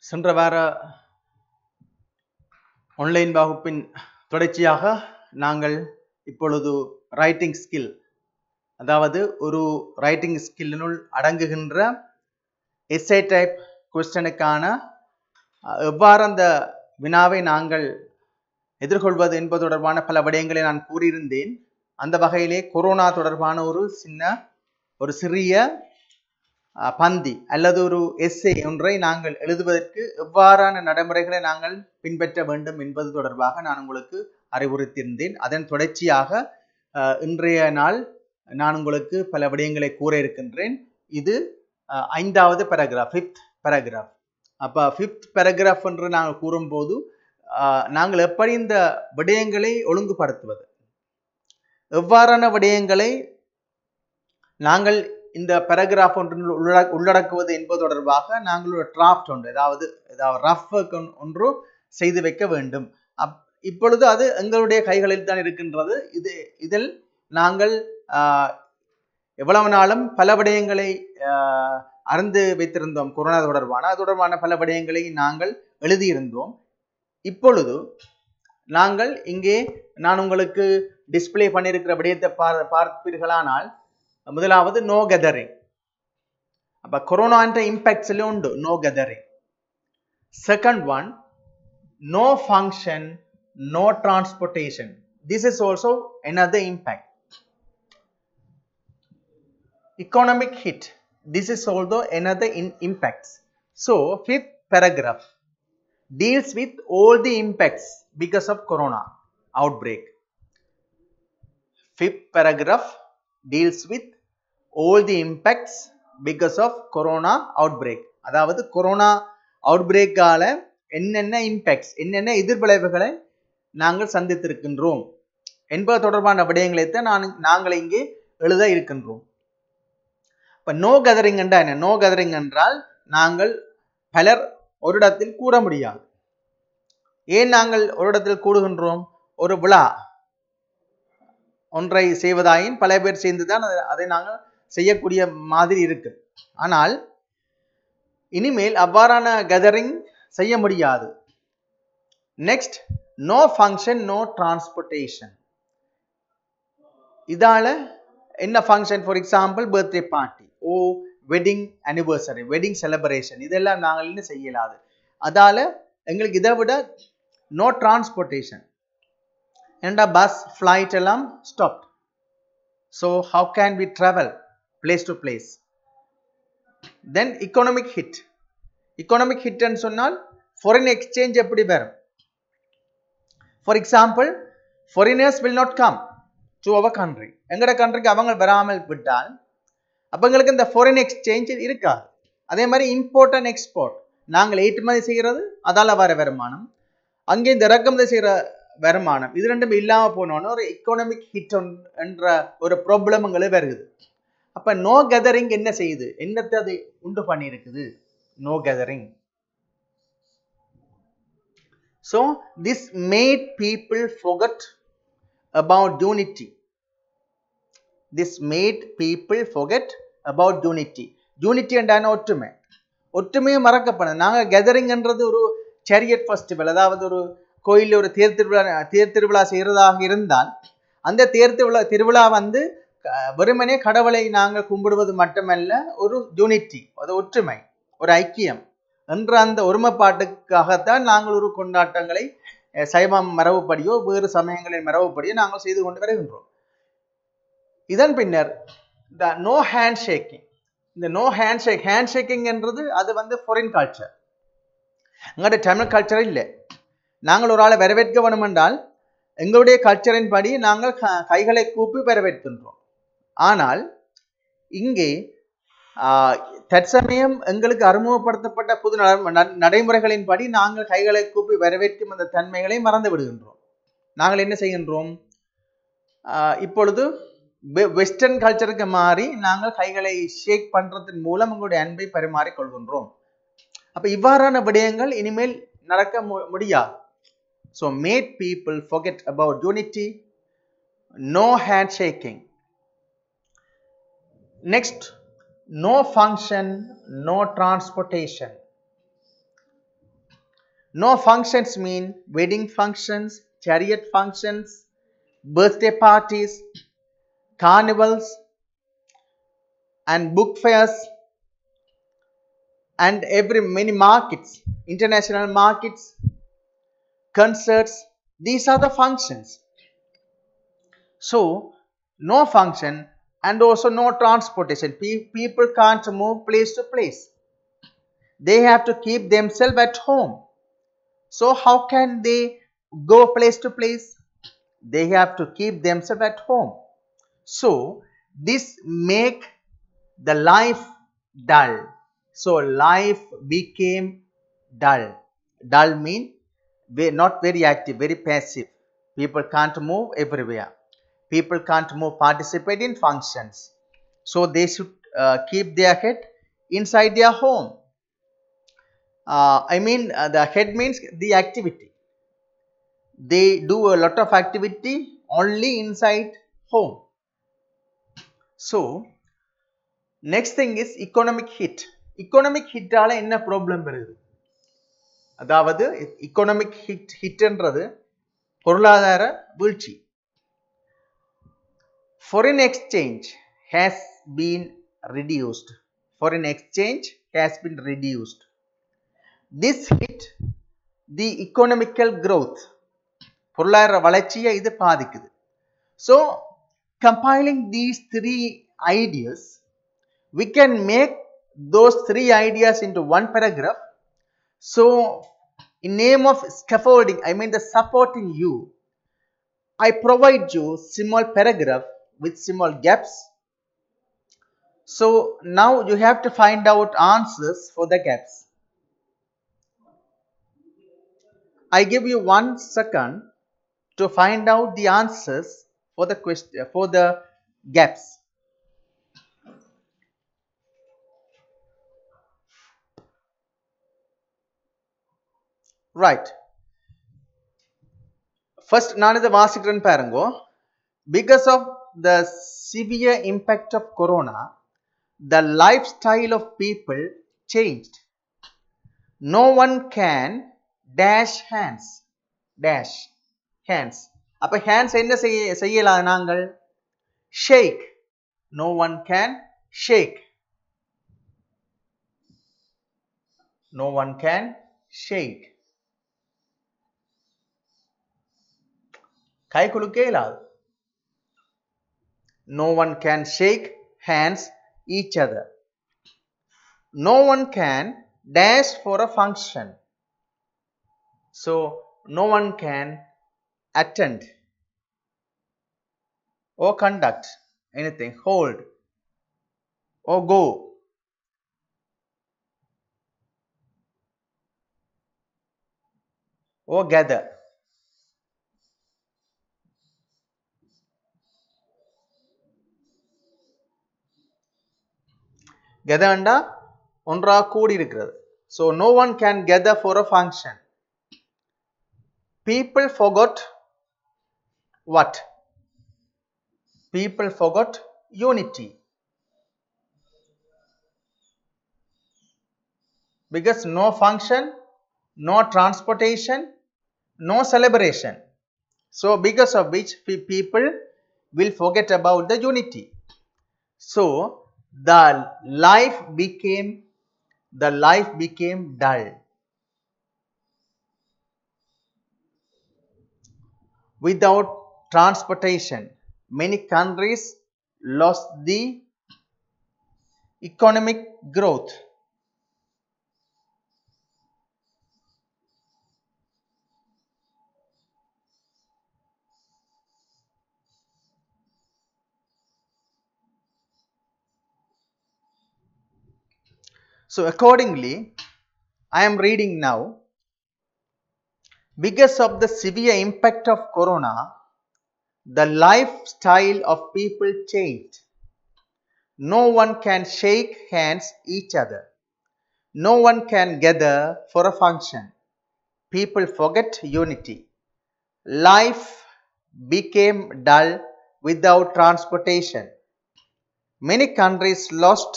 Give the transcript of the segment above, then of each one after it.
சென்ற வார ஆன்லைன் வகுப்பின் தொடர்ச்சியாக நாங்கள் இப்பொழுது ரைட்டிங் ஸ்கில், அதாவது ஒரு ரைட்டிங் ஸ்கில்லினுள் அடங்குகின்ற எஸ்ஏ டைப் கொஸ்டனுக்கான எவ்வாறு அந்த வினாவை நாங்கள் எதிர்கொள்வது என்பது தொடர்பான பல விடயங்களை நான் கூறியிருந்தேன். அந்த வகையிலே கொரோனா தொடர்பான ஒரு சிறிய பந்தி அல்லது ஒரு எஸ்ஏ ஒன்றை நாங்கள் எழுதுவதற்கு எவ்வாறான நடைமுறைகளை நாங்கள் பின்பற்ற வேண்டும் என்பது தொடர்பாக நான் உங்களுக்கு அறிவுறுத்தியிருந்தேன். அதன் தொடர்ச்சியாக இன்றைய நாள் நான் உங்களுக்கு பல விடயங்களை கூற இருக்கின்றேன். இது 5வது பேராகிராஃப், 5th பேராகிராஃப். அப்போ 5th பேராகிராஃப் என்று நாங்கள் கூறும்போது நாங்கள் எப்படி இந்த விடயங்களை ஒழுங்குபடுத்துவது, எவ்வாறான விடயங்களை நாங்கள் இந்த பேராகிராஃப் ஒன்று உள்ளடக்குவது என்பது தொடர்பாக நாங்கள் ஒரு டிராஃப்ட் ஒன்று, அதாவது ரஃப் ஒன்று செய்து வைக்க வேண்டும். இப்பொழுது அது எங்களுடைய கைகளில் தான் இருக்கின்றது. இதில் நாங்கள் எவ்வளவு நாளும் பல விடயங்களை அறிந்து வைத்திருந்தோம். கொரோனா தொடர்பான பல விடயங்களை நாங்கள் எழுதியிருந்தோம். இப்பொழுது நாங்கள் இங்கே நான் உங்களுக்கு டிஸ்பிளே பண்ணியிருக்கிற விடயத்தை பார்ப்பீர்களானால், முதலாவது நோ கெதரிங். அப்ப கொரோனா என்ற இம்பாக்ட்ஸ் உண்டு no gathering. Second one, no function, no transportation. This is also another impact. Economic hit. This is also another impact. So 5th paragraph deals with all the impacts because of corona outbreak. 5th paragraph deals with all the impacts because of corona outbreak. அதாவது corona அவுட்பிரேக்கால என்னென்ன impacts, என்னென்ன எதிர்விளைவுகளை நாங்கள் சந்தித்திருக்கின்றோம் என்பது தொடர்பான விடயங்களை தான் நாங்கள் இங்கே எழுத இருக்கின்றோம். இப்போ நோ கெதரிங் என்றால் என்ன? நோ கெதரிங் என்றால் நாங்கள் பலர் ஒரு இடத்தில் கூட முடியாது. ஏன் நாங்கள் ஒரு இடத்தில் கூடுகின்றோம்? ஒரு விழா ஒன்றை செய்வதாயின் பல பேர் சேர்ந்துதான் அதை நாங்கள் செய்யக்கூடிய மாதிரி இருக்கு. ஆனால் இனிமேல் அவ்வாறான கெதரிங் செய்ய முடியாது. Next, no function, no transportation. இதால என்ன function? For example birthday party, wedding anniversary, wedding celebration, இதெல்லாம் நாங்கள் இன்னும் செய்யலாது. அதால எங்களுக்கு இதை விட நோ டிரான்ஸ்போர்ட்டேஷன். ஏண்டா பஸ் ஃப்ளைட் எல்லாம் stop. So how can we travel place to place? Then economic hit. Economic ஹிட்னு சொன்னால் ஃபாரின் எக்ஸ்சேஞ்ச் எப்படி வரும்? For example, foreigners will not come to our country. எங்களோட கண்ட்ரிக்கு அவங்க வராமல் விட்டால் அப்போ எங்களுக்கு இந்த ஃபாரின் எக்ஸ்சேஞ்ச் இருக்காது. அதே மாதிரி இம்போர்ட் அண்ட் எக்ஸ்போர்ட், நாங்கள் ஏற்றுமதி செய்கிறது அதால் வர வருமானம், அங்கே இந்த இறக்குமதி செய்கிற வருமானம், இது ரெண்டும் இல்லாமல் போனோன்னு ஒரு எக்கனாமிக் ஹிட் என்ற ஒரு ப்ராப்ளம் எங்களுக்கு வருது. அப்போ நோ கெதரிங் என்ன செய்யுது? என்னத்தை அது உண்டு பண்ணியிருக்குது? No gathering. So this made people forget about unity. This made people forget about unity. Unity என்றான ஒற்றுமை. ஒற்றுமையை மறக்கப்படும். நாங்கள் கெதரிங் என்றது ஒரு சேரியட் ஃபெஸ்டிவல், அதாவது ஒரு கோயிலில் ஒரு தேர் திருவிழா செய்கிறதாக இருந்தால் அந்த திருவிழா வந்து வெறுமனே கடவுளை நாங்கள் கும்பிடுவது மட்டுமல்ல, ஒரு யூனிட்டி, அது ஒற்றுமை, ஒரு ஐக்கியம் என்ற அந்த ஒருமைப்பாட்டுக்காகத்தான் நாங்கள் ஒரு கொண்டாட்டங்களை சைவம் மரபுப்படியோ வேறு சமயங்களின் மரபுப்படியோ நாங்கள் செய்து கொண்டு வருகின்றோம். இதன் பின்னர் இந்த நோ ஹேண்ட் ஷேக்கிங். இந்த நோ ஹேண்ட் ஷேக்கிங் என்றது அது வந்து ஃபாரின் கல்ச்சர், எங்களுடைய தமிழ் கல்ச்சர் இல்லை. நாங்கள் ஒரு ஆளை வரவேற்க வேணும் என்றால் எங்களுடைய கல்ச்சரின் படி நாங்கள் கைகளை கூப்பி வரவேற்கின்றோம். ஆனால் இங்கே தற்சமயம் எங்களுக்கு அறிமுகப்படுத்தப்பட்ட புது நடைமுறைகளின் படி நாங்கள் கைகளை கூப்பி வரவேற்கும் அந்த தன்மைகளை மறந்து விடுகின்றோம். நாங்கள் என்ன செய்கின்றோம்? இப்பொழுது வெஸ்டர்ன் கல்ச்சருக்கு மாறி நாங்கள் கைகளை ஷேக் பண்றதன் மூலம் உங்களுடைய அன்பை பரிமாறிக் கொள்கின்றோம். அப்ப இவ்வாறான விடயங்கள் இனிமேல் நடக்க முடியாது. So made people forget about unity, no handshaking. Next, no function, no transportation. No functions mean wedding functions, chariot functions, birthday parties, carnivals, and book fairs, and many markets, international markets, concerts. These are the functions. So no function, and also no transportation. People can't move place to place. They have to keep themselves at home. So how can they go place to place? They have to keep themselves at home. So this make the life dull. So life became dull. Dull mean not very active, very passive. People can't move everywhere. People can't move, participate in functions. So they should keep their head inside their home. The head means the activity. They do a lot of activity only inside home. So next thing is economic hit. Economic hit ஆல என்ன problem வருது? அதாவது economic hitன்றது பொருளாதார வீழ்ச்சி. Foreign exchange has been reduced. Foreign exchange has been reduced. This hit the economical growth. பொருளாதார வளர்ச்சியை இது பாதிக்குது. So compiling these three ideas, we can make those three ideas into one paragraph. So in name of scaffolding, I mean the supporting you, I provide you small paragraph with small gaps. So now you have to find out answers for the gaps. I give you 1 second to find out the answers for the question, for the gaps. Right. First நான் இதை வாசிக்கிறேன் பாருங்க. Because of the severe impact of corona, the lifestyle of people changed. No one can dash hands. Dash hands. அப்ப hands என்ன செய்யலாம் நாங்கள்? Shake. No one can shake. No one can shake. கை குலுக்க இயலாது. No one can shake hands each other. No one can dash for a function. So no one can attend or conduct anything, hold or go or gather. Gather anda ஒன்றா கூடி இருக்கிறது. So no one can gather for a function. People forgot what? People forgot unity. Because no function, no transportation, no celebration. So because of which people will forget about the unity. So the life became dull. Without transportation, many countries lost the economic growth. So accordingly, I am reading now. Because of the severe impact of corona, the lifestyle of people changed. No one can shake hands each other. No one can gather for a function. People forget unity. Life became dull without transportation. Many countries lost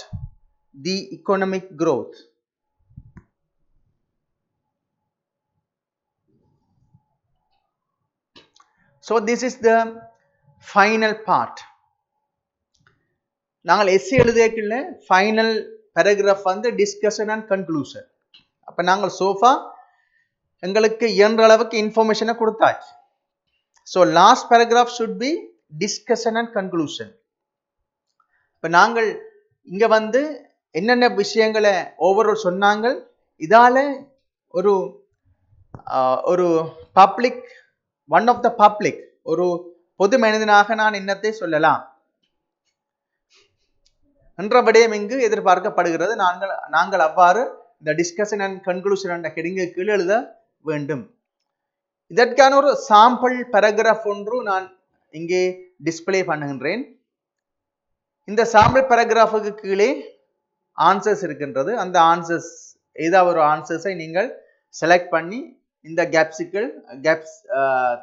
the economic growth. So this is the final part. நாங்கள் S A எழுதியக்குள்ள final paragraph வந்து discussion and conclusion. அப்போ நாங்கள் sofa எங்களுக்கு இயன்ற அளவுக்கு இன்ஃபர்மேஷனை கொடுத்தாச்சு. So last paragraph should be discussion and conclusion. இப்போ நாங்கள் இங்கே வந்து என்னென்ன விஷயங்களை ஓவரால் சொன்னாங்க, இதால் ஒரு ஒரு public, one of the public, ஒரு பொது மனிதனாக நான் என்னத்தை சொல்லலாம் என்ற விடயம் இங்கு எதிர்பார்க்கப்படுகிறது. நாங்கள் அவ்வாறு இந்த டிஸ்கஷன் அண்ட் கன்க்ளூஷன் என்ற ஹெடிங்கு கீழ் எழுத வேண்டும். இதற்கான ஒரு சாம்பிள் பேராகிராஃப் ஒன்று நான் இங்கே டிஸ்பிளே பண்ணுகின்றேன். இந்த சாம்பிள் பேராகிராஃபுக்கு கீழே ஆன்சர்ஸ் இருக்கின்றது. அந்த ஆன்சர்ஸ் ஏதாவது ஒரு ஆன்சர்ஸை நீங்கள் செலக்ட் பண்ணி இந்த கேப்ஸ்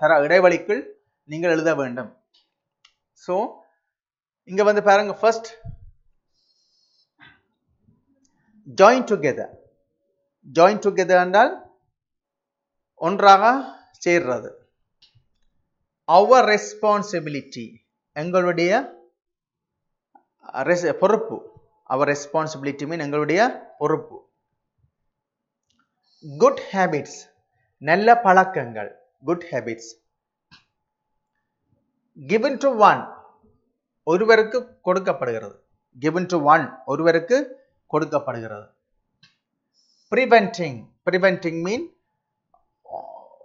தர இடைவெளிக்குள் நீங்கள் எழுத வேண்டும். ஸோ இங்க வந்து பாருங்க, first join together. Join together என்றால் ஒன்றாக சேர்றது. அவர் ரெஸ்பான்சிபிலிட்டி, எங்களுடைய பொறுப்பு. அவர் ரெஸ்பான்சிபிலிட்டி மீன் எங்களுடைய பொறுப்பு. குட் ஹேபிட்ஸ், நல்ல பழக்கங்கள். Good habits. Given to one, ஒருவருக்கு கொடுக்கப்படுகிறது. கிவன் டு ஒன், ஒருவருக்கு கொடுக்கப்படுகிறது. ப்ரிவென்டிங், ப்ரிவென்டிங் மீன்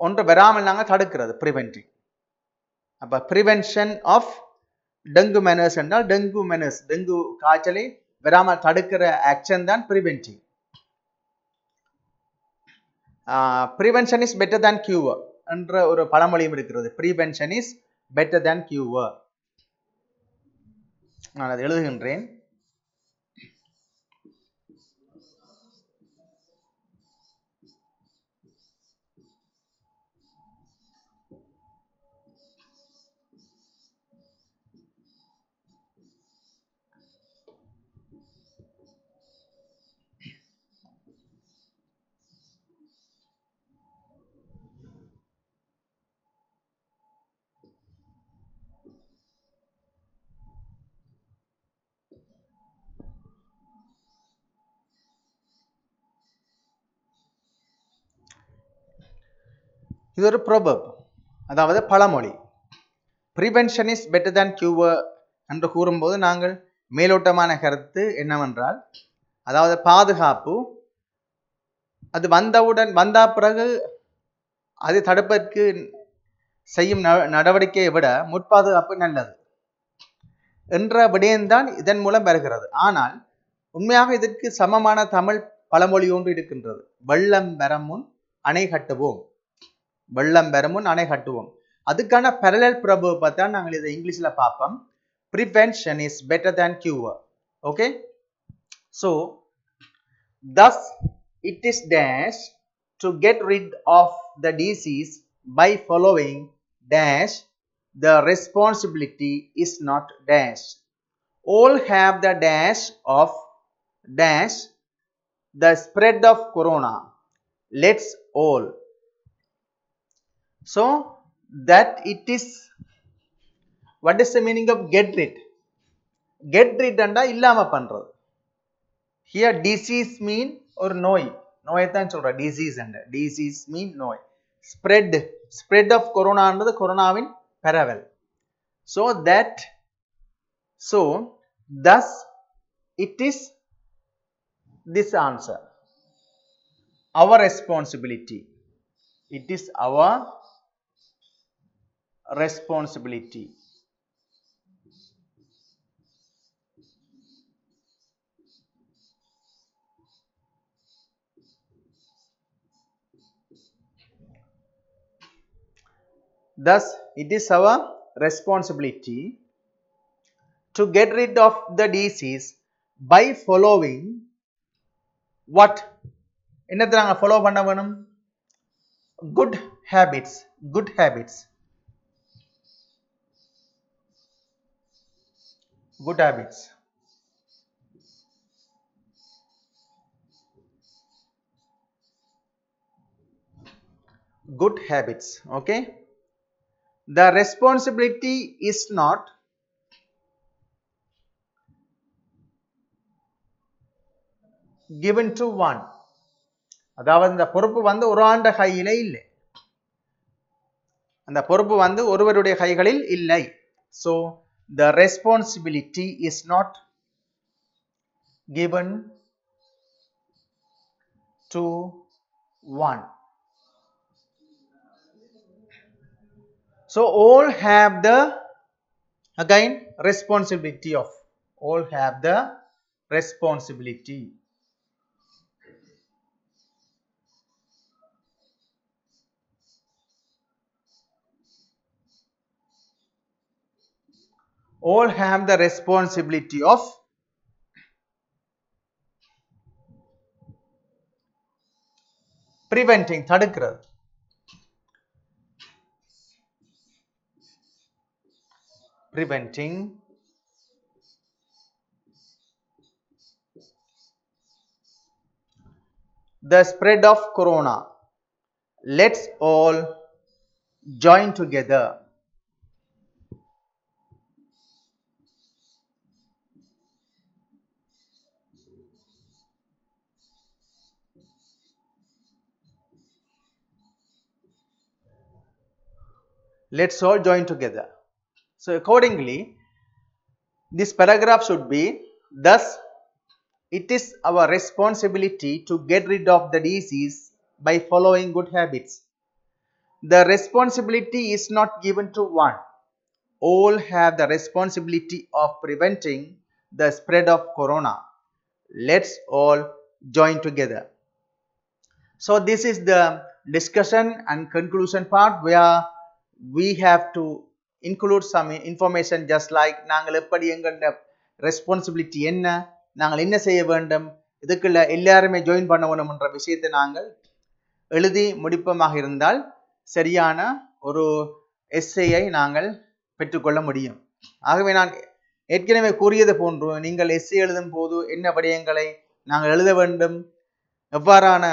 ஒன்று வராமல் நாங்கள் தடுக்கிறது. ப்ரிவென்டிங். அப்ப ப்ரிவென்ஷன் ஆஃப் டெங்கு மெனர்ஸ் என்றால் டெங்கு மெனர்ஸ், டெங்கு காய்ச்சலை வராமல் தடுக்கிற ஆக்ஷன் தான் preventing. Prevention is better than cure என்ற ஒரு பழமொழியும் இருக்கிறது. Prevention is better than cure. நான் அதை எழுதுகின்றேன். இது ஒரு ப்ரோவர்ப், அதாவது பழமொழி. Prevention is better than cure என்று கூறும்போது நாங்கள் மேலோட்டமான கருத்து என்னவென்றால், அதாவது பாதுகாப்பு அது வந்த பிறகு அது தடுப்பதற்கு செய்யும் நடவடிக்கையை விட முற்பாதுகாப்பு நல்லது என்ற விடயம்தான் இதன் மூலம் வருகிறது. ஆனால் உண்மையாக இதற்கு சமமான தமிழ் பழமொழி ஒன்று இருக்கின்றது. வெள்ளம் வரமுன் அணை கட்டுவோம். வெள்ளம் வரமுன் அணை கட்டுவோம். அதுக்கான parallel proverb தான் நாங்கள் இதை இங்கிலீஷ்ல பார்ப்போம். Prevention is better than cure. Okay? So, thus it is dash to get rid of the disease by following dash the responsibility is not dash. All have the dash of dash the spread of corona. Let's all. So that it is, what is the meaning of get rid? Get rid anda illama பண்றது. Here disease mean ஒரு நோய், நோயை தான் சொல்ற. disease and disease mean நோய். spread of corona என்றது கொரோனாவின் பரவல். So thus it is this answer, our responsibility. It is our responsibility. Thus it is our responsibility to get rid of the disease by following what? என்னத்தை நாங்கள் follow பண்ண வேணும்? good habits. Good habits. Good habits. Good habits. Okay? the responsibility is not given to one. அதாவது இந்த பொறுப்பு வந்து ஒரு ஆண்ட கையிலே இல்லை, அந்த பொறுப்பு வந்து ஒருவருடைய கைகளில் இல்லை. So the responsibility is not given to one. So all have the again responsibility of, all have the responsibility. All have the responsibility of preventing, தடுக்கிறது, preventing the spread of corona. Let's all join together. Let's all join together. So accordingly, this paragraph should be, thus it is our responsibility to get rid of the disease by following good habits. The responsibility is not given to one. All have the responsibility of preventing the spread of corona. Let's all join together. So this is the discussion and conclusion part where we have to include some information, just like நாங்கள் எப்படி எங்களோட responsibility என்ன, நாங்கள் என்ன செய்ய வேண்டும், இதுக்குள்ள எல்லாருமே ஜாயின் பண்ண வேணும் என்ற விஷயத்தை நாங்கள் எழுதி முடிப்பமாக இருந்தால் சரியான ஒரு எஸ்ஏயை நாங்கள் பெற்றுக்கொள்ள முடியும். ஆகவே நான் ஏற்கனவே கூறியது போன்று நீங்கள் எஸ்ஏ எழுதும் போது என்ன விடயங்களை நாங்கள் எழுத வேண்டும், எவ்வாறான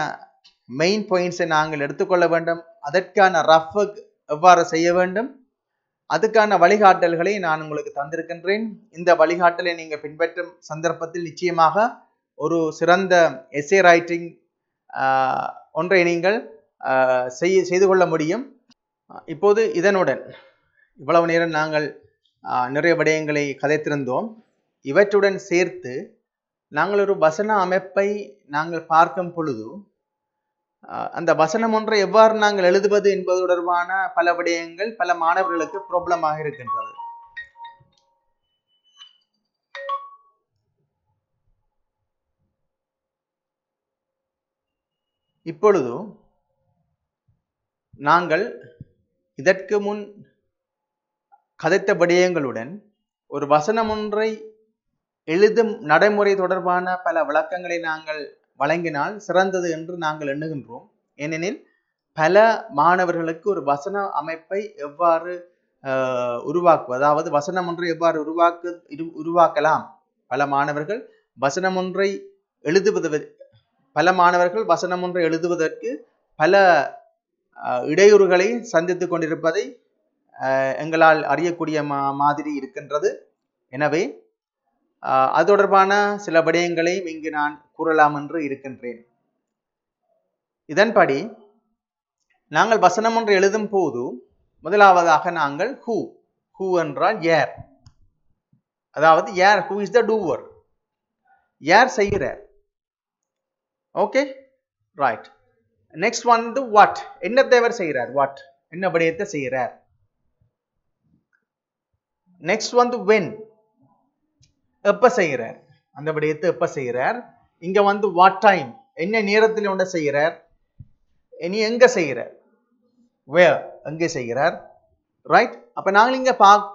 மெயின் பாயிண்ட்ஸை நாங்கள் எடுத்துக்கொள்ள வேண்டும், அதற்கான ரஃப் எவ்வாறு செய்ய வேண்டும், அதுக்கான வழிகாட்டல்களை நான் உங்களுக்கு தந்திருக்கின்றேன். இந்த வழிகாட்டலை நீங்கள் பின்பற்றும் சந்தர்ப்பத்தில் நிச்சயமாக ஒரு சிறந்த எஸ்ஏ ரைட்டிங் ஒன்றை நீங்கள் செய்து கொள்ள முடியும். இப்போது இதனுடன் இவ்வளவு நேரம் நாங்கள் நிறைய விடயங்களை கதைத்திருந்தோம். இவற்றுடன் சேர்த்து நாங்கள் ஒரு வசன அமைப்பை நாங்கள் பார்க்கும் பொழுது அந்த வசனம் ஒன்றை எவ்வாறு நாங்கள் எழுதுவது என்பது தொடர்பான பல விடயங்கள் பல மாணவர்களுக்கு ப்ராப்ளமாக இருக்கின்றது. இப்பொழுது நாங்கள் இதற்கு முன் கதைத்த விடயங்களுடன் ஒரு வசனம் ஒன்றை எழுதும் நடைமுறை தொடர்பான பல விளக்கங்களை நாங்கள் வழங்கினால் சிறந்தது என்று நாங்கள் எண்ணுகின்றோம். ஏனெனில் பல மாணவர்களுக்கு ஒரு வசன அமைப்பை எவ்வாறு உருவாக்குவது, அதாவது வசனம் ஒன்றை எவ்வாறு உருவாக்கலாம், பல மாணவர்கள் வசனம் ஒன்றை எழுதுவதற்கு பல இடையூறுகளை சந்தித்துக் கொண்டிருப்பதை எங்களால் அறியக்கூடிய மாதிரி இருக்கின்றது. எனவே அது தொடர்பான சில விடயங்களையும் இங்கு நான் கூறலாம் என்று இருக்கின்றேன். இதன்படி நாங்கள் வசனம் ஒன்று எழுதும் போது முதலாவதாக நாங்கள் ஹூ என்றால் யார், அதாவது யார், ஹூ இஸ் த டூவர், யார் செய்கிறார். Okay, right. நெக்ஸ்ட் வந்து வாட், என்னத்தை அவர் செய்கிறார், வாட் என்ன விடயத்தை செய்கிறார். நெக்ஸ்ட் வந்து வென், எப்ப செய்கிறார், அந்த விடயத்தை எப்ப செய்கிறார். இங்க வந்து வாட் டைம், என்ன நேரத்தில் ஒன்றை செய்கிறார். இனி எங்க செய்கிறார், வேர், எங்கே செய்கிறார். ரைட். அப்ப நாங்கள் இங்க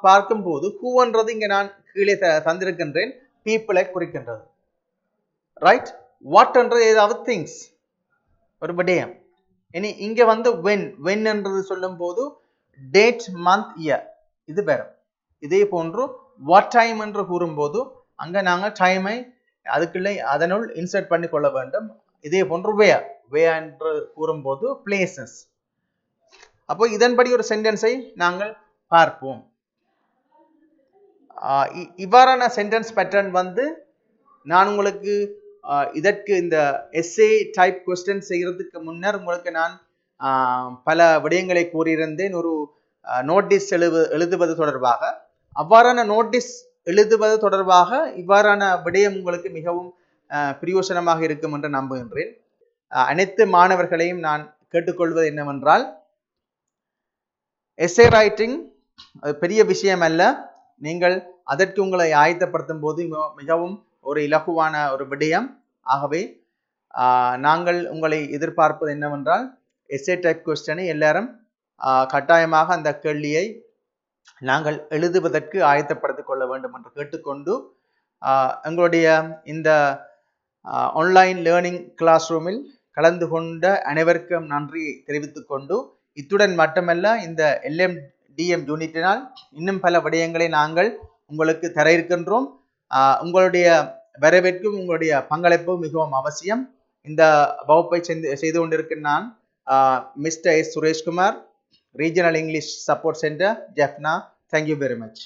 பார்க்கும் போது ஹூன்றது இங்க நான் கீழே தந்திருக்கின்றேன், பீப்புளை குறிக்கின்றது. ரைட். வாட் என்றது ஏதாவது திங்ஸ், ஒரு விடயம். இனி இங்க வந்து வென் என்றது சொல்லும் போது டேட், மந்த், இயர் இது வரும். இதே போன்று வாட் டைம் என்று கூறும்போது அங்க நாங்கள் டைமை அதுக்குள்ளே அதனுள் இன்சர்ட் பண்ணி கொள்ள வேண்டும். இதே போன்று வேர் என்று கூறும்போது பிளேசஸ். அப்போ இதன்படி ஒரு சென்டென்ஸை நாங்கள் பார்ப்போம். இவ்வாறான சென்டென்ஸ் பேட்டர்ன் வந்து நான் உங்களுக்கு இதற்கு இந்த எஸ்ஏ டைப் கொஸ்டின் செய்யறதுக்கு முன்னர் உங்களுக்கு நான் பல விடயங்களை கூறியிருந்தேன். ஒரு நோட்டீஸ் எழுதுவது தொடர்பாக, அவ்வாறான நோட்டீஸ் எழுதுவது தொடர்பாக இவ்வாறான விடயம் உங்களுக்கு மிகவும் பிரயோசனமாக இருக்கும் என்று நம்புகின்றேன். அனைத்து மாணவர்களையும் நான் கேட்டுக்கொள்வது என்னவென்றால், எஸ்ஏ ரைட்டிங் அது பெரிய விஷயம் அல்ல. நீங்கள் அதற்கு உங்களை ஆயத்தப்படுத்தும் போது மிகவும் ஒரு இலகுவான ஒரு விடயம். ஆகவே நாங்கள் உங்களை எதிர்பார்ப்பது என்னவென்றால், எஸ்ஏ டைப் கொஸ்டினை எல்லாரும் கட்டாயமாக அந்த கேள்வியை நாங்கள் எழுதுவதற்கு ஆயத்தப்படுத்திக் கொள்ள வேண்டும் என்று கேட்டுக்கொண்டு, எங்களுடைய இந்த ஆன்லைன் லேர்னிங் கிளாஸ் ரூமில் கலந்து கொண்ட அனைவருக்கும் நன்றி தெரிவித்துக் கொண்டு, இத்துடன் மட்டுமல்ல, இந்த LMDM யூனிட்டினால் இன்னும் பல விடயங்களை நாங்கள் உங்களுக்கு தர இருக்கின்றோம். உங்களுடைய வரவேற்கும் உங்களுடைய பங்களிப்பும் மிகவும் அவசியம். இந்த வகுப்பை செய்து கொண்டிருக்கிற நான் mister S Sureshkumar, regional English support centre, Jaffna. Thank you very much.